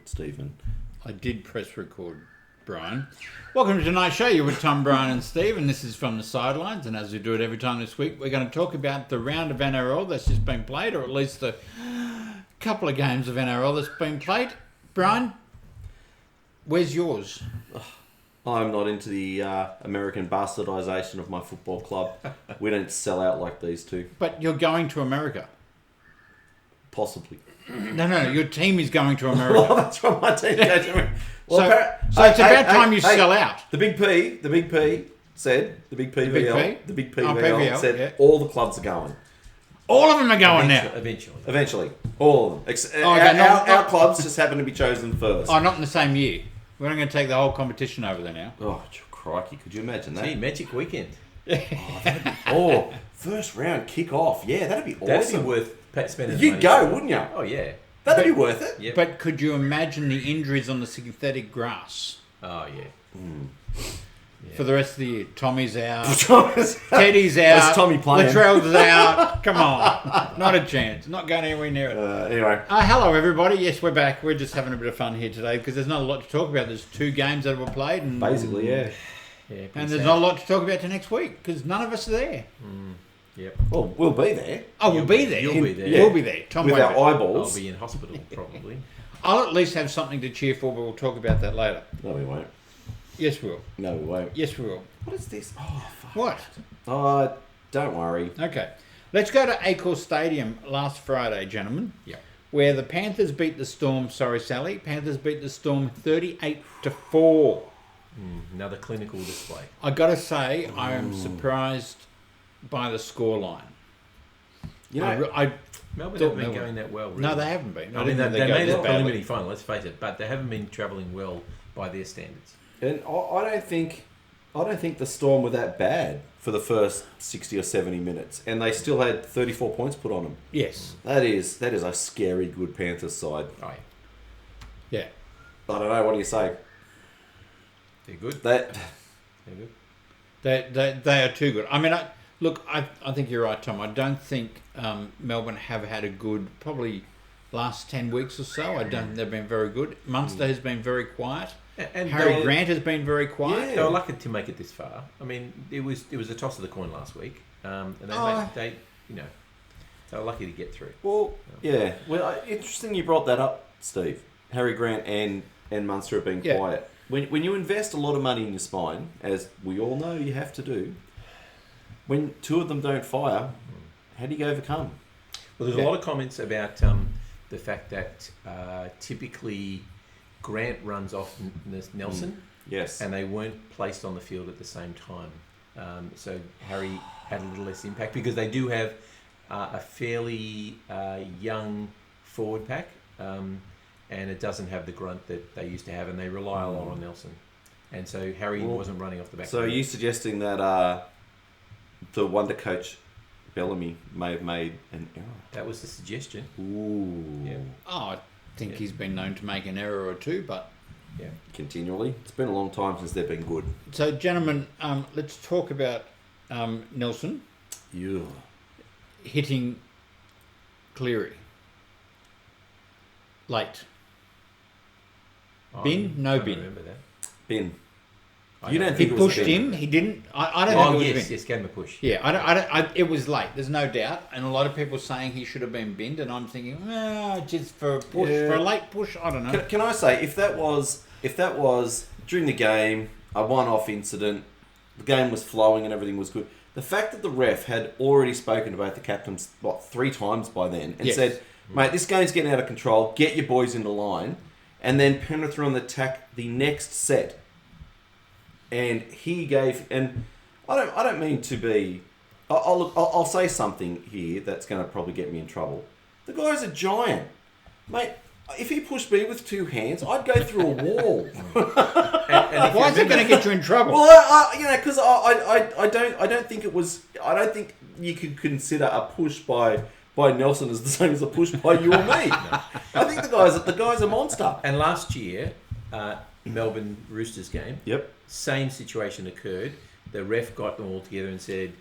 Stephen. I did press record, Brian. Welcome to tonight's show. You're with Tom, Brian and Steve, and this is From the Sidelines. And as we do it every time this week, we're going to talk about the round of NRL that's just been played, or at least a couple of games of NRL that's been played. Brian, where's yours? I'm not into the American bastardisation of my football club. We don't sell out like these two. But you're going to America. Possibly. No, your team is going to America. Well, that's what my team goes to America. Well, so it's about time you sell out. The Big P said, the Big PVL said yeah. all the clubs are going. All of them are going now. Eventually. All of them. Our clubs just happen to be chosen first. Oh, not in the same year. We're not going to take the whole competition over there now. Oh, crikey. Could you imagine that? Gee, magic weekend. First round kick-off. Yeah, that'd be awesome. That'd be worth spending You'd money go, for. wouldn't you? Oh, yeah. That'd be worth it. Yep. But could you imagine the injuries on the synthetic grass Oh, yeah. for the rest of the year? Tommy's out. Where's Teddy's out. Tommy playing? Latrell's out. Come on. Not a chance. Not going anywhere near it. Anyway. Hello, everybody. Yes, we're back. We're just having a bit of fun here today because there's not a lot to talk about. There's 2 games that were played. And, Basically, yeah. And there's not a lot to talk about to next week because none of us are there. Yep. Well, we'll be there. Oh, we'll be there. You'll be there. We'll be there. Tom With won't our be. eyeballs. I'll be in hospital, probably. I'll at least have something to cheer for, but we'll talk about that later. No, we won't. Yes, we will. No, we won't. Yes, we will. What is this? Oh, fuck. What? Don't worry. Okay. Let's go to Acor Stadium last Friday, gentlemen. Yeah. Where the Panthers beat the Storm. Sorry, Sally. Panthers beat the Storm 38-4. Another clinical display. I got to say, I am surprised by the scoreline. You know, I Melbourne thought haven't been Melbourne. going that well, really. No, they haven't been. I mean, they made it a preliminary final, let's face it, but they haven't been travelling well by their standards. and I don't think the Storm were that bad for the first 60 or 70 minutes, and they still had 34 points put on them. Yes. That is a scary good Panthers side. Oh, Yeah. I don't know. What do you say? they're good. That They're good. They are too good. I mean, I think you're right, Tom. I don't think Melbourne have had a good, probably last 10 weeks or so. I don't think they've been very good. Munster has been very quiet. And Harry Grant has been very quiet. They were lucky to make it this far. I mean, it was a toss of the coin last week, and they were lucky to get through. Well, yeah. Well, interesting you brought that up, Steve. Harry Grant and Munster have been quiet. When you invest a lot of money in your spine, as we all know you have to do, when 2 of them don't fire, how do you overcome? Well, there's a lot of comments about the fact that typically Grant runs off Nelson. Yes. And they weren't placed on the field at the same time. So Harry had a little less impact because they do have a fairly young forward pack. And it doesn't have the grunt that they used to have, and they rely a lot on Nelson. And so Harry wasn't running off the back. So are you suggesting that the wonder coach Bellamy may have made an error? That was the suggestion. Ooh. Yeah. Oh, I think he's been known to make an error or two, but... Yeah. Continually. It's been a long time since they've been good. So, gentlemen, let's talk about Nelson hitting Cleary. Late. Bin? No bin. I remember that. Ben. You don't he think it was pushed a bin? him. He didn't. I don't think it was bin. Yes, gave him a push. Yeah, it was late. There's no doubt, and a lot of people saying he should have been binned, and I'm thinking, just for a push, for a late push. I don't know. Can I say if that was during the game, a one-off incident, the game was flowing and everything was good. The fact that the ref had already spoken to both the captains 3 times by then and said, "Mate, this game's getting out of control. Get your boys into line," and then Penrith on the attack the next set. And he gave, and I don't mean to be. I'll say something here that's going to probably get me in trouble. The guy's a giant, mate. If he pushed me with 2 hands, I'd go through a wall. and why is it going to get you in trouble? Well, because I don't think it was. I don't think you could consider a push by Nelson as the same as a push by you or me. I think the guy's a monster. And last year, Melbourne Roosters game. Yep. Same situation occurred. The ref got them all together and said,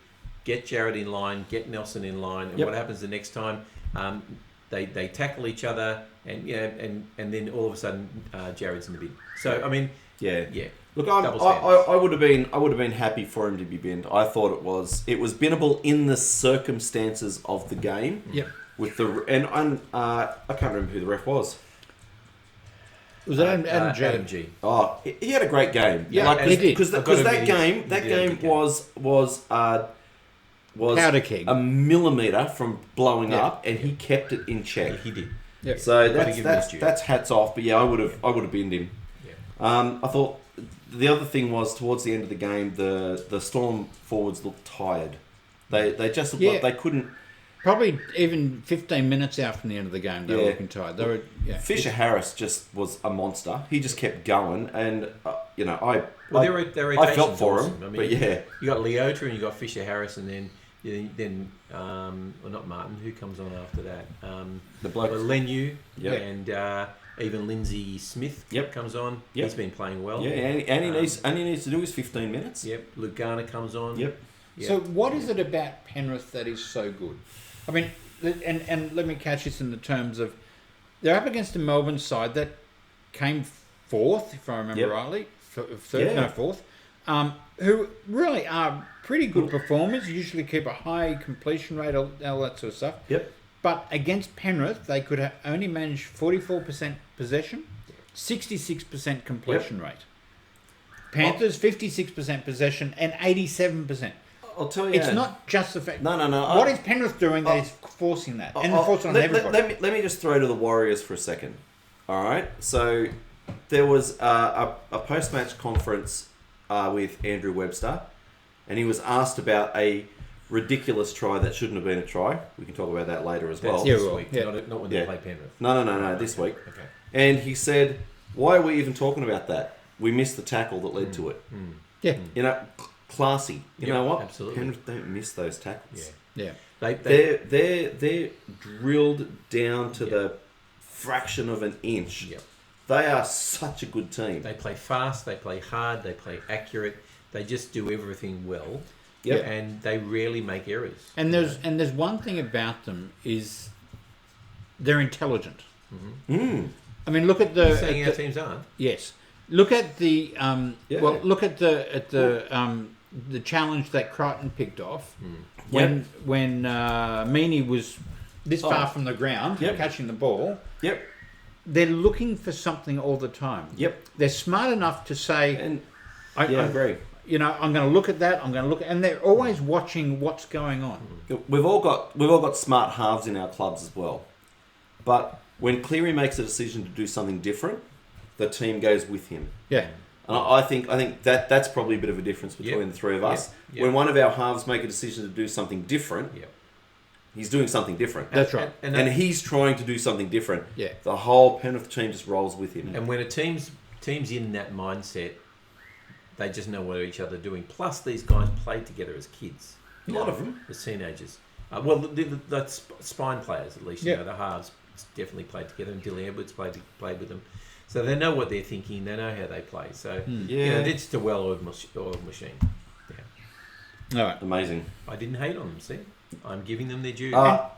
"Get Jared in line, get Nelson in line." And what happens the next time? They tackle each other, and and then all of a sudden Jared's in the bin. So I mean, yeah. Look, Double standards. I would have been happy for him to be binned. I thought it was binnable in the circumstances of the game. Yep. With the I can't remember who the ref was. Was that Adam G? Adam G. Oh, he had a great game. Yeah, he did. Because that game was powder keg. a millimetre from blowing Yeah. up, and he kept it in check. Yeah, he did. Yep. So Gotta give him his due. that's hats off. But yeah, I would have binned him. Yeah. I thought the other thing was towards the end of the game, the Storm forwards looked tired. They just looked like they couldn't. Probably even 15 minutes out from the end of the game, they were looking tired. They were, Fisher Harris just was a monster. He just kept going, and their rotation's I felt for him. awesome. I mean, but yeah, you got Leota and you got Fisher Harris, and then well, not Martin. Who comes on after that? the bloke. Lenu Yep. and even Lindsay Smith comes on. Yep. He's been playing well. Yeah, and he needs to do his 15 minutes. Yep. Luke Garner comes on. Yep. So what is it about Penrith that is so good? I mean, and let me catch this in the terms of, they're up against a Melbourne side that came fourth, if I remember rightly, fourth, who really are pretty good performers, usually keep a high completion rate, all that sort of stuff. Yep. But against Penrith, they could only manage 44% possession, 66% completion rate. Panthers, 56% possession and 87%. I'll tell you. It's not just the fact. No. What is Penrith doing that is forcing that? And forcing on everybody. Let me just throw to the Warriors for a second. All right. So there was a post-match conference with Andrew Webster, and he was asked about a ridiculous try that shouldn't have been a try. We can talk about that later as well. That's this week, not when they play Penrith. No, this week. Okay. And he said, "Why are we even talking about that? We missed the tackle that led to it." Yeah. Classy. You know what? Absolutely. Penrith don't miss those tackles. Yeah. They're drilled down to the fraction of an inch. Yep. They are such a good team. They play fast, they play hard, they play accurate. They just do everything well. Yep. And they rarely make errors. And there's one thing about them is they're intelligent. I mean, look at You're saying our teams aren't? Yes. Look at the look at the challenge that Crichton picked off when Meany was this far from the ground catching the ball. Yep. They're looking for something all the time. Yep. They're smart enough to say, And I agree. You know, I'm going to look at that. I'm going to look, and they're always watching what's going on. We've all got smart halves in our clubs as well, but when Cleary makes a decision to do something different, the team goes with him. Yeah. And I think that's probably a bit of a difference between the three of us. Yep. When one of our halves make a decision to do something different, he's doing something different. That's right. And he's trying to do something different. Yeah. The whole Penrith team just rolls with him. And when a team's in that mindset, they just know what each other are doing. Plus, these guys played together as kids. A lot of them. As teenagers. The spine players, at least. You know, the halves definitely played together. And Dilly Edwards played with them. So they know what they're thinking. They know how they play. So, it's just a well-oiled machine. Yeah. All right. Amazing. I didn't hate on them, see? I'm giving them their due.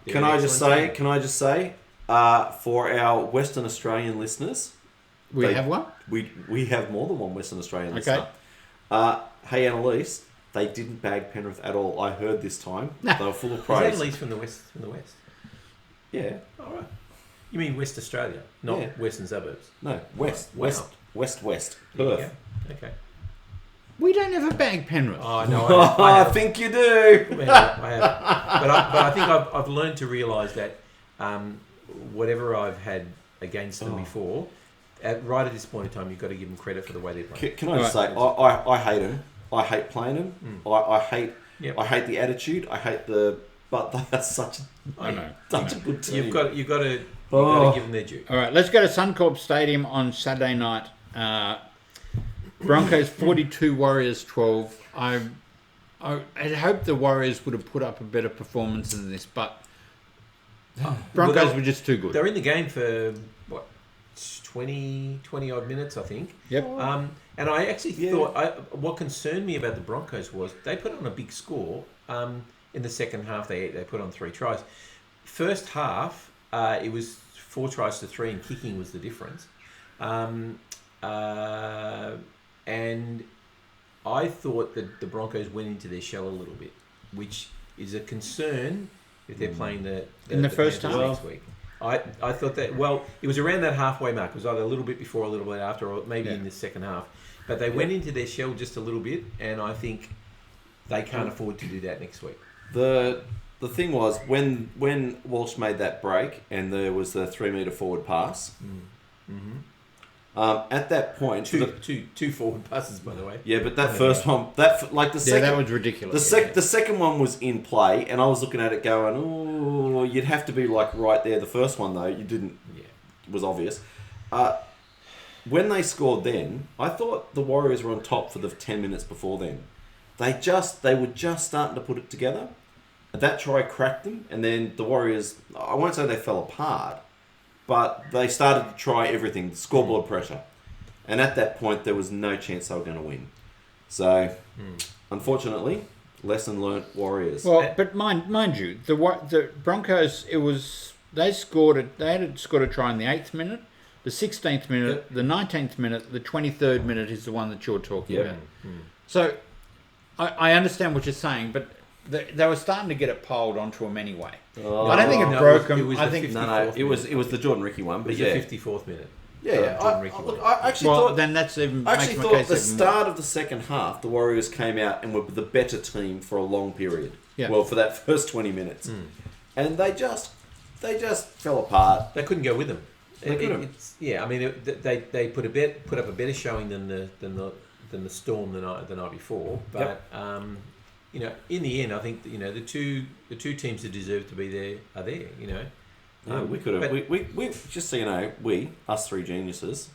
Can I just say, for our Western Australian listeners, We have one? we have more than one Western Australian listener. Hey, Annalise, they didn't bag Penrith at all. I heard this time. They were full of praise. Is that Annalise from the west? Yeah. All right. You mean West Australia, not Western suburbs? No, west. Wow. West. Perth. Okay. We don't have a bag Penrith. Oh no, I think you do. I have. But I think I've learned to realise that whatever I've had against them before, right at this point in time, you've got to give them credit for the way they play. Can I just say, I hate them. I hate playing them. I hate the attitude. I hate but they are such a good team. You've got to give them their due. All right, let's go to Suncorp Stadium on Saturday night. Broncos 42, Warriors 12. I hope the Warriors would have put up a better performance than this, but Broncos were just too good. They're in the game for, 20 odd minutes, I think. Yep. And I actually thought, what concerned me about the Broncos was they put on a big score. In the second half, they put on 3 tries. First half, it was 4 tries to 3, and kicking was the difference. And I thought that the Broncos went into their shell a little bit, which is a concern if they're playing in the first Panthers half next week. I thought that, well, it was around that halfway mark. It was either a little bit before, a little bit after, or maybe in the second half. But they went into their shell just a little bit, and I think they can't afford to do that next week. The thing was, when Walsh made that break and there was the 3 metre forward pass, at that point... Two forward passes, by the way. Yeah, but that first one... that was riculous. The second one was in play, and I was looking at it going, oh, you'd have to be like right there. The first one, though, you didn't... Yeah. It was obvious. When they scored then, I thought the Warriors were on top for the 10 minutes before then. They were just starting to put it together. That try cracked them, and then the Warriors, I won't say they fell apart, but they started to try everything, scoreboard pressure. And at that point, there was no chance they were going to win. So, unfortunately, lesson learnt, Warriors. Well, but mind you, the Broncos, they had scored a try in the 8th minute, the 16th minute, the 19th minute, the 23rd minute is the one that you're talking about. So, I understand what you're saying, but they were starting to get it piled onto them anyway. I don't think it broke them. It was the Jordan Ricky one, but it was the 54th minute. I actually thought the start of the second half, the Warriors came out and were the better team for a long period. Yeah. Well, for that first 20 minutes, and they just fell apart. They couldn't go with them. They put up a better showing than the Storm the night before, but. In the end, I think the two teams that deserve to be there are there. We could have. We just so you know, us 3 geniuses,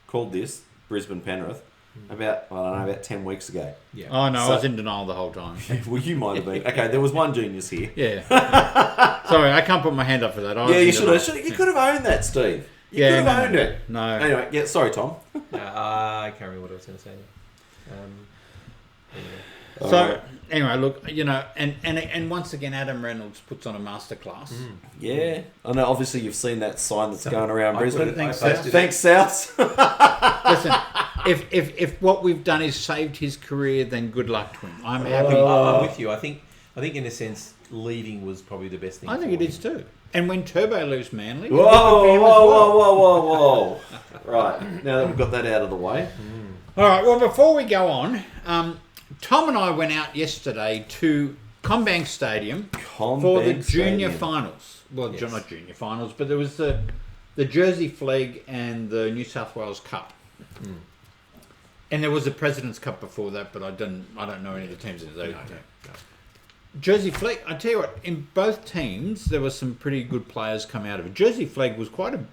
called this Brisbane Penrith about 10 weeks ago. Yeah. Oh no, I was in denial the whole time. Well, you might have been. Okay, there was one genius here. Yeah. Sorry, I can't put my hand up for that. You should have. You could have owned that, Steve. You could have owned it. No. Anyway, sorry, Tom. I can't remember what I was going to say. So anyway, look, and once again, Adam Reynolds puts on a masterclass. Yeah, I know. Obviously, you've seen that sign that's going around Brisbane. Thanks, Souths. Listen, if what we've done is saved his career, then good luck to him. I'm happy. I'm with you. I think in a sense, leaving was probably the best thing. I think it is too. And when Turbo leaves Manly, whoa! Right, now that we've got that out of the way. All right. Well, before we go on. Tom and I went out yesterday to Combank Stadium for the junior finals. Well, not junior finals, but there was the Jersey Flegg and the New South Wales Cup. And there was a President's Cup before that, but I don't know any of the teams in those. No. Jersey Flegg, I tell you what, in both teams there were some pretty good players come out of it. Jersey Flegg was quite a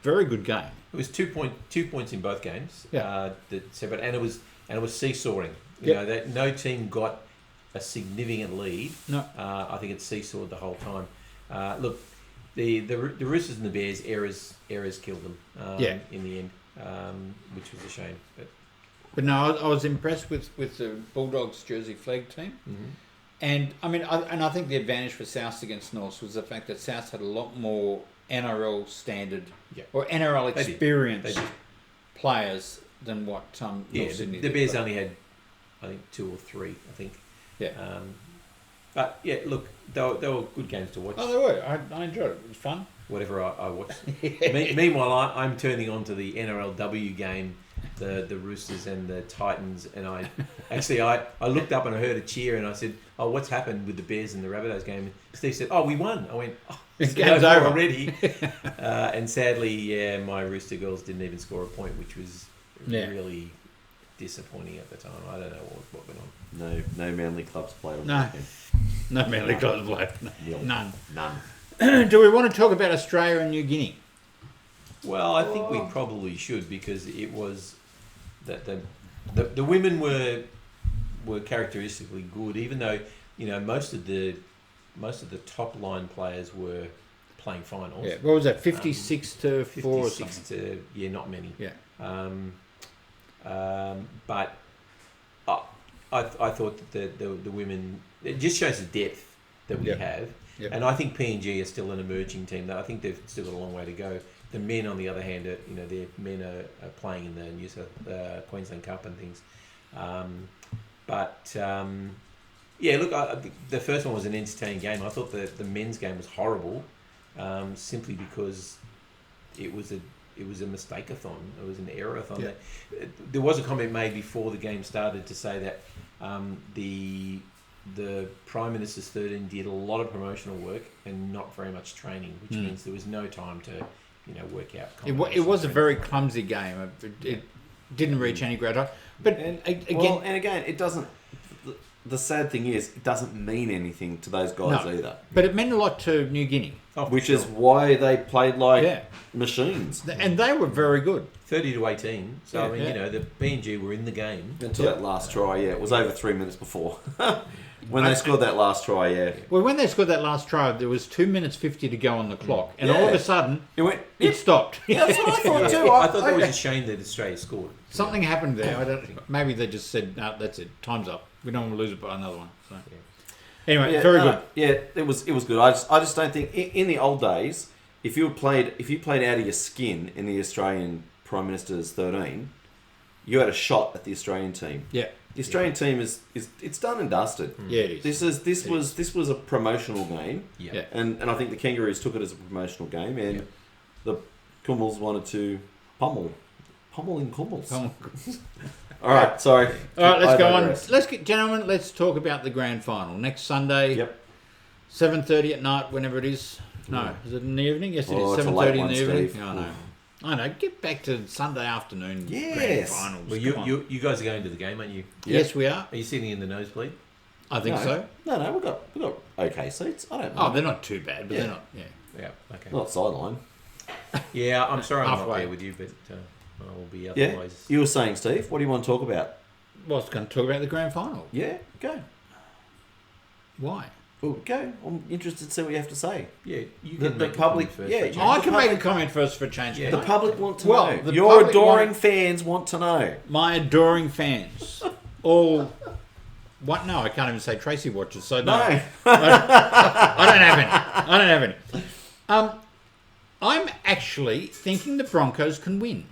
very good game. It was 2 points in both games. Yeah. And it was seesawing. That no team got a significant lead. No. I think it seesawed the whole time. Look, the Roosters and the Bears errors killed them. In the end, which was a shame. But no, I was impressed with the Bulldogs Jersey Flegg team. And I mean, I think the advantage for South against North was the fact that South had a lot more NRL standard or NRL experienced players than what North Sydney the Bears only had, I think, 2 or 3. I think. Yeah. But yeah, look, they were good games to watch. Oh, they were. I enjoyed it. It was fun. Whatever I watched. Meanwhile, I'm turning on to the NRLW game, the Roosters and the Titans, and I looked up and I heard a cheer and I said, "Oh, what's happened with the Bears and the Rabbitohs game?" And Steve said, "Oh, we won." I went, "Oh, the game's over already." And sadly, my Rooster girls didn't even score a point, which was really disappointing at the time. I don't know what went on. No Manly clubs played on that game. No Manly clubs played. None. None. Do we want to talk about Australia and New Guinea? Well, I think we probably should, because it was that the women were characteristically good, even though most of the top line players were playing finals. Yeah, what was that? 56 to 4 or something? 56 to not many. Yeah. But I thought that the women, it just shows the depth that we have. Yep. And I think PNG are still an emerging team. I think they've still got a long way to go. The men, on the other hand, their men are playing in the Queensland Cup and things. Look, the first one was an entertaining game. I thought the men's game was horrible, simply because it was a mistake-a-thon. It was an error-a-thon. Yeah. There was a comment made before the game started to say that the Prime Minister's 13 did a lot of promotional work and not very much training, which means there was no time to work out. It was a very clumsy game. It didn't reach any great height. But again, it doesn't. The sad thing is, it doesn't mean anything to those guys either. But it meant a lot to New Guinea. Which is why they played like machines. And they were very good. 30-18. So, the PNG were in the game. Until that last try, it was over 3 minutes before. When they scored that last try, Well, when they scored that last try, there was 2 minutes 50 to go on the clock. And all of a sudden, it stopped. Yeah, that's what I thought too. I thought that was a shame that Australia scored. Something happened there. Maybe they just said, no, that's it. Time's up. We don't want to lose it by another one. So. Anyway, very good. Yeah, it was good. I just don't think in the old days, if you played out of your skin in the Australian Prime Minister's 13, you had a shot at the Australian team. Yeah. The Australian team is it's done and dusted. Yeah, it is. This was a promotional game. Yeah. And I think the Kangaroos took it as a promotional game, and the Kummels wanted to pummel in Kummels. All right, sorry. All right, let's go on. Gentlemen, let's talk about the grand final next Sunday. Yep. 7:30 at night, whenever it is. No, is it in the evening? Yes, it is. 7:30 in the evening. Oh, no. I know. Get back to Sunday afternoon. Grand finals. Well, you guys are going to the game, aren't you? Yes, we are. Are you sitting in the nosebleed? I think so. No, we got okay seats. I don't know. Oh, they're not too bad, but they're not. Yeah. Yeah. Okay. Not sideline. Yeah, I'm sorry I'm not Halfway. there with you, but I will be otherwise. You were saying, Steve. What do you want to talk about? Well, I was going to talk about the grand final. Yeah, go. Why? Well, go. I'm interested to see what you have to say. Yeah, you The can make public. first. Yeah, I can make a comment first for a change. Yeah. The public want to Well, know. the Your public adoring want- fans want to know. My adoring fans, all. What? No, I can't even say Tracy watches. So no. I don't have any. I'm actually thinking the Broncos can win.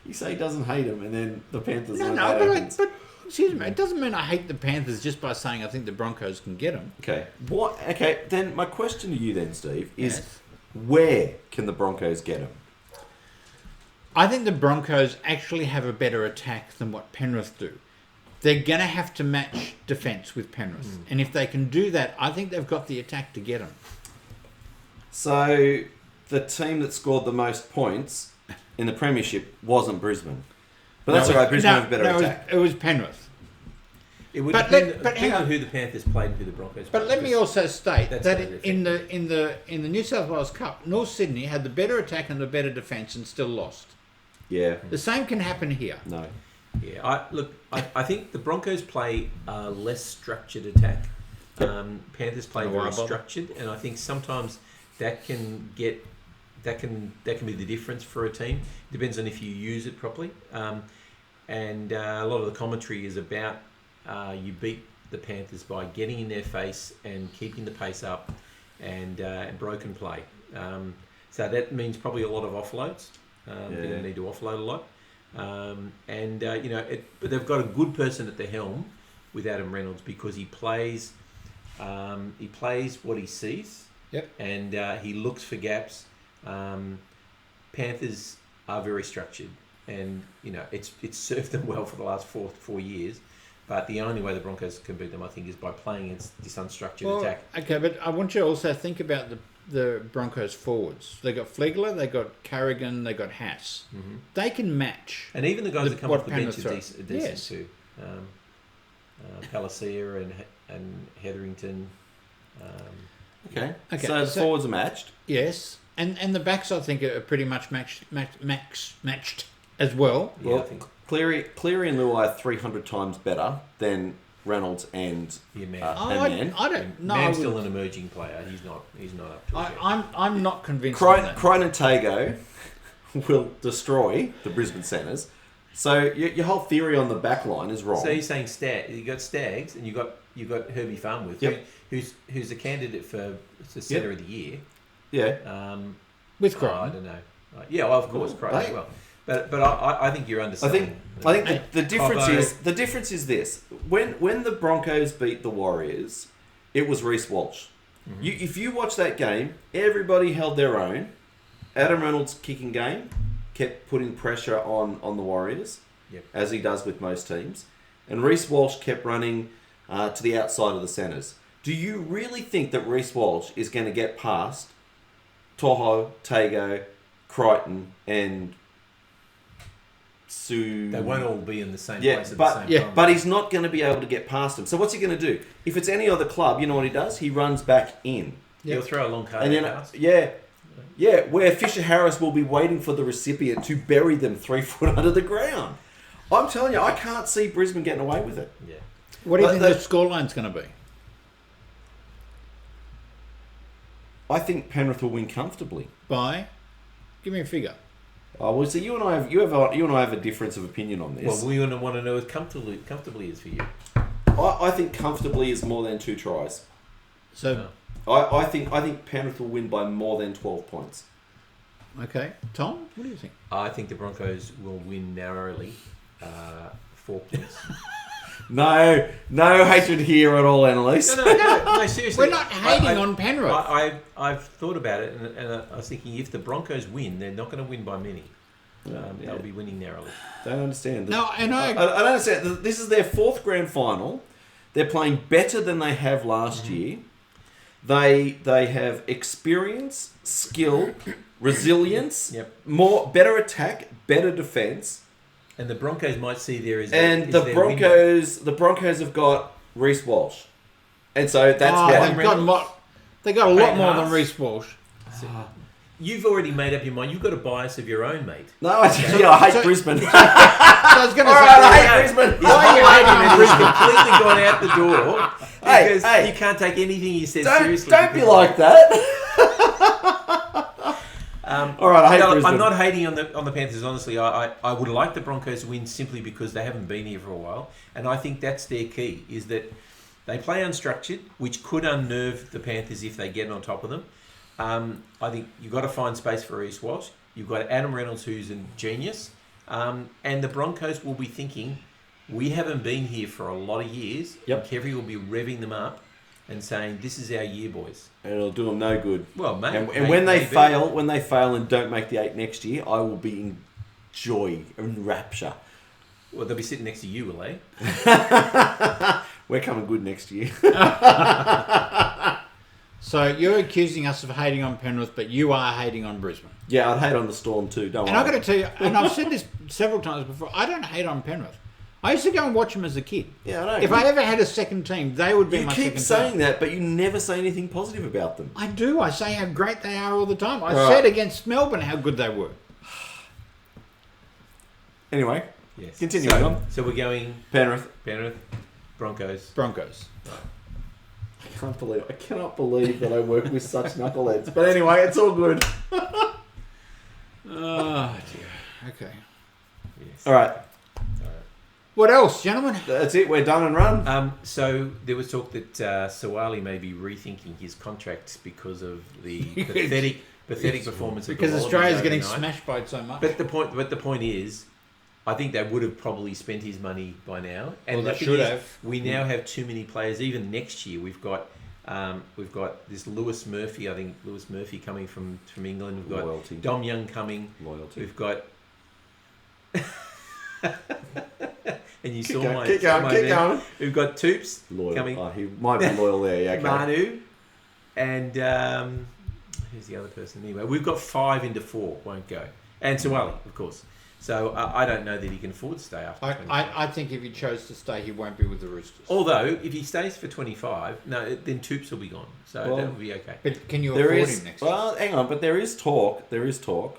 You say he doesn't hate him, and then the Panthers. But excuse me, it doesn't mean I hate the Panthers just by saying I think the Broncos can get them. Okay. What? Okay. Then my question to you, then, Steve, is Yes. where can the Broncos get him? I think the Broncos actually have a better attack than what Penrith do. They're going to have to match defence with Penrith. And if they can do that, I think they've got the attack to get them. So the team that scored the most points in the premiership wasn't Brisbane, but that's all right. Brisbane have a better attack. It was Penrith. It would But depend, hang depend on. on who the Panthers played and who the Broncos played. But let me also state That's that very in the New South Wales Cup, North Sydney had the better attack and the better defence and still lost. Yeah. The same can happen here. No. Yeah, I think the Broncos play a less structured attack. Panthers play very structured, and I think sometimes that can be the difference for a team. Depends on if you use it properly. And a lot of the commentary is about you beat the Panthers by getting in their face and keeping the pace up and broken play. So that means probably a lot of offloads. They're going to need to offload a lot. But they've got a good person at the helm with Adam Reynolds because he plays what he sees. Yep. And he looks for gaps. Panthers are very structured, and it's served them well for the last four years. But the only way the Broncos can beat them, I think, is by playing against this unstructured attack. Okay, but I want you to also think about the Broncos forwards. They got Flegler, they got Carrigan, they got Haas. Mm-hmm. They can match. And even the guys that come off the bench Penrith are decent too. Palacia and Hetherington. Okay. Okay, So the so- forwards are matched. Yes, and the backs I think are pretty much matched as well. Yeah, I Well, think. Cleary and Luai are 300 times better than Reynolds and Man. Man. I don't know. Man's still an emerging player. He's not up to it yet. I'm not convinced. on that. Crichton and Tago will destroy the Brisbane Centres. So your whole theory on the back line is wrong. So you're saying you got Stags and you got Herbie Farnworth, who's a candidate for centre of the year. Yeah. With I Crichton. don't know. Yeah, well, of course, Crichton as well. But I think you're underselling. I think the difference is this: when the Broncos beat the Warriors, it was Reece Walsh. Mm-hmm. If you watch that game, everybody held their own. Adam Reynolds' kicking game kept putting pressure on the Warriors, as he does with most teams, and Reece Walsh kept running to the outside of the centres. Do you really think that Reece Walsh is going to get past Toho, Tago, Crichton, and Sue? They won't all be in the same place at the same time. But he's not going to be able to get past them. So what's he going to do? If it's any other club, you know what he does? He runs back in. He'll throw a long card pass. Yeah, where Fisher Harris will be waiting for the recipient to bury them 3 foot under the ground. I'm telling you, I can't see Brisbane getting away with it. Yeah. What do you think the scoreline's going to be? I think Penrith will win comfortably. By? Give me a figure. Oh, well, so you and I have a difference of opinion on this. Well, we want to know what comfortably is for you. I think comfortably is more than 2 tries. So, I think Penrith will win by more than 12 points. Okay, Tom, what do you think? I think the Broncos will win narrowly, 4 points. No hatred here at all, Annalise. No, seriously. We're not hating on Penrith. I've thought about it, and I was thinking if the Broncos win, they're not going to win by many. They'll be winning narrowly. Don't understand. No, and I don't understand. This is their 4th grand final. They're playing better than they have last year. They have experience, skill, resilience, better attack, better defence. And the Broncos might see the Broncos have got Reece Walsh, and so that's why they got a lot more than Reece Walsh. You've already made up your mind. You've got a bias of your own, mate. No, I hate Brisbane. So I was going to say, I hate Brisbane. Why are you hating him? He's completely gone out the door because you can't take anything he says seriously. Don't be like that. All right, I hate Brisbane. I'm not hating on the Panthers. Honestly, I would like the Broncos to win simply because they haven't been here for a while, and I think that's their key. Is that they play unstructured, which could unnerve the Panthers if they get on top of them. I think you've got to find space for Reece Walsh. You've got Adam Reynolds, who's a genius, and the Broncos will be thinking, we haven't been here for a lot of years. Yep. And Kevy will be revving them up and saying, this is our year, boys. And it'll do them no good. Well, mate. And when they fail and don't make the 8 next year, I will be in joy and rapture. Well, they'll be sitting next to you, will they? We're coming good next year. So you're accusing us of hating on Penrith, but you are hating on Brisbane. Yeah, I'd hate on the Storm too. Don't worry. And I've got to tell you, and I've said this several times before, I don't hate on Penrith. I used to go and watch them as a kid. Yeah, I know. If I ever had a second team, they would be my second team. You keep saying that, but you never say anything positive about them. I do. I say how great they are all the time. I said against Melbourne how good they were. Anyway, yes. Continuing on. So we're going Penrith, Broncos. I cannot believe that I work with such knuckleheads. But anyway, it's all good. Oh dear. Okay. Yes. All right. What else, gentlemen? That's it. We're done and run. So there was talk that Sawali may be rethinking his contract because of the pathetic performance of the because Australia's Wallabies getting overnight. smashed by it so much. But the point is, I think they would have probably spent his money by now. And well, they should have. We now have too many players. Even next year, we've got this Lewis Murphy. I think Lewis Murphy coming from England. We've got Loyalty. Dom Young coming. Loyalty. We've got. And you Keep saw keep my going. man. We've got Toops Loyal. coming. Oh, he might be loyal there. Yeah, okay. Manu, and who's the other person? Anyway, we've got 5 into 4 won't go, and Sawali, of course. So I don't know that he can afford to stay after. I think if he chose to stay, he won't be with the Roosters. Although if he stays for 25, then Toops will be gone. So that will be okay. But can you afford him next year? Well, hang on, but there is talk,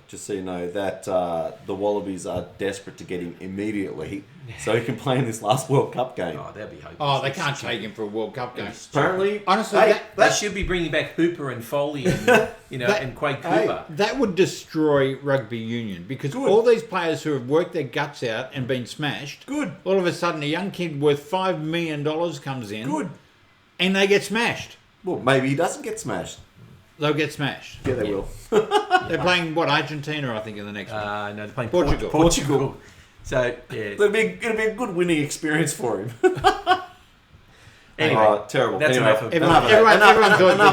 just so you know, that the Wallabies are desperate to get him immediately so he can play in this last World Cup game. Oh, that'd be hopeless. Oh, they can't take him for a World Cup game. Apparently, honestly, they should be bringing back Hooper and Foley and and Quade Cooper. That would destroy rugby union because all these players players who have worked their guts out and been smashed. Good. All of a sudden, a young kid worth $5 million comes in. Good. And they get smashed. Well, maybe he doesn't get smashed. They'll get smashed. Yeah, they will. They're playing, Argentina, I think, in the next one. No, they're playing Portugal. Portugal. So, yeah. It'll be a good winning experience for him. Anyway, terrible. that's anyway, enough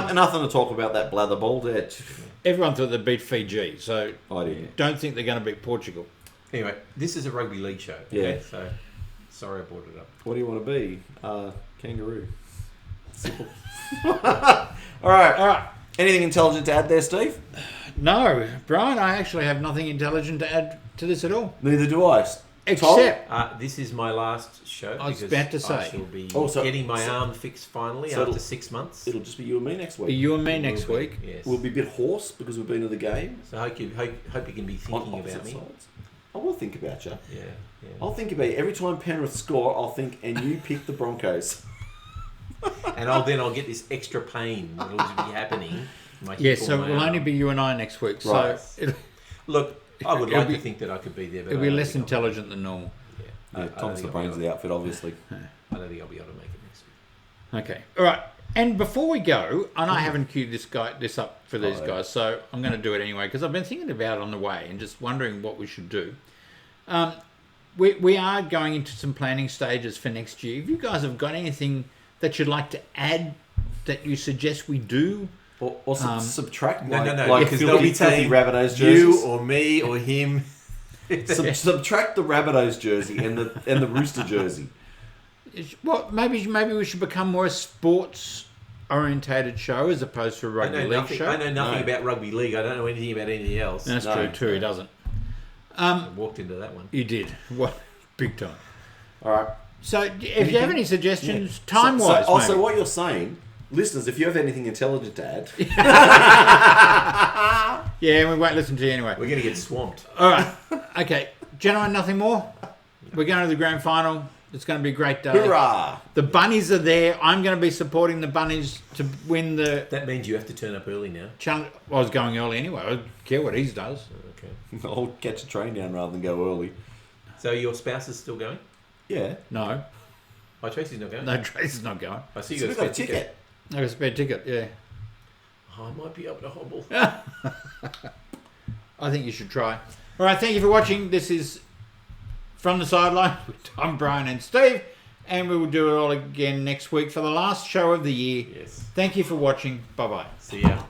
of nothing to talk about that blather ball. Everyone thought they'd beat Fiji, so I did. don't think they're going to beat Portugal. Anyway, this is a rugby league show. Yeah. Okay? So, sorry I brought it up. What do you want to be? Kangaroo. Simple. All right. Anything intelligent to add there, Steve? No, Brian, I actually have nothing intelligent to add to this at all. Neither do I. Except, this is my last show. I was about to say. I shall be getting my arm fixed finally after 6 months. It'll just be you and me next week. you and me next week. Yes. We'll be a bit hoarse because we've been to the game. So hope you can be thinking about me. Sides. I will think about you. Yeah. I'll think about you. Every time Penrith score, I'll think, and you pick the Broncos. And I'll get this extra pain that'll be happening. So it will only be you and I next week. Right. So look, I would like to think that I could be there, but it'll be less intelligent than normal. Yeah, Tom's the brains of the outfit, obviously. I don't think I'll be able to make it next week. Okay. All right. And before we go, and I haven't queued this up for these guys, so I'm going to do it anyway because I've been thinking about it on the way and just wondering what we should do. We are going into some planning stages for next year. If you guys have got anything that you'd like to add that you suggest we do, or subtract. No, Like because they'll be saying Rabbitohs jerseys. you or me or him. Subtract the Rabbitohs jersey and the Rooster jersey. Well, maybe we should become more a sports-orientated show as opposed to a rugby league show. I know nothing about rugby league. I don't know anything about anything else. That's true too. He doesn't. I walked into that one. You did. What? Big time. All right. So, if you have any suggestions, time-wise, also what you're saying, listeners, if you have anything intelligent to add, yeah, we won't listen to you anyway. We're going to get swamped. All right. Okay, gentlemen, nothing more. We're going to the grand final. It's going to be a great day. hurrah! The bunnies are there. I'm going to be supporting the bunnies to win the That means you have to turn up early now. challenge. Well, I was going early anyway. I don't care what he does. Okay. I'll catch a train down rather than go early. So your spouse is still going? Yeah. No, Oh, Tracy's not going? no, Tracy's not going. I see So you we got a got a spare ticket. ticket. I got a spare ticket. Yeah, Oh, I might be able to hobble. I think you should try. All right, thank you for watching. This is From the Sideline with Tom, Brian, and Steve, and we will do it all again next week for the last show of the year. Yes. Thank you for watching. Bye bye. See ya.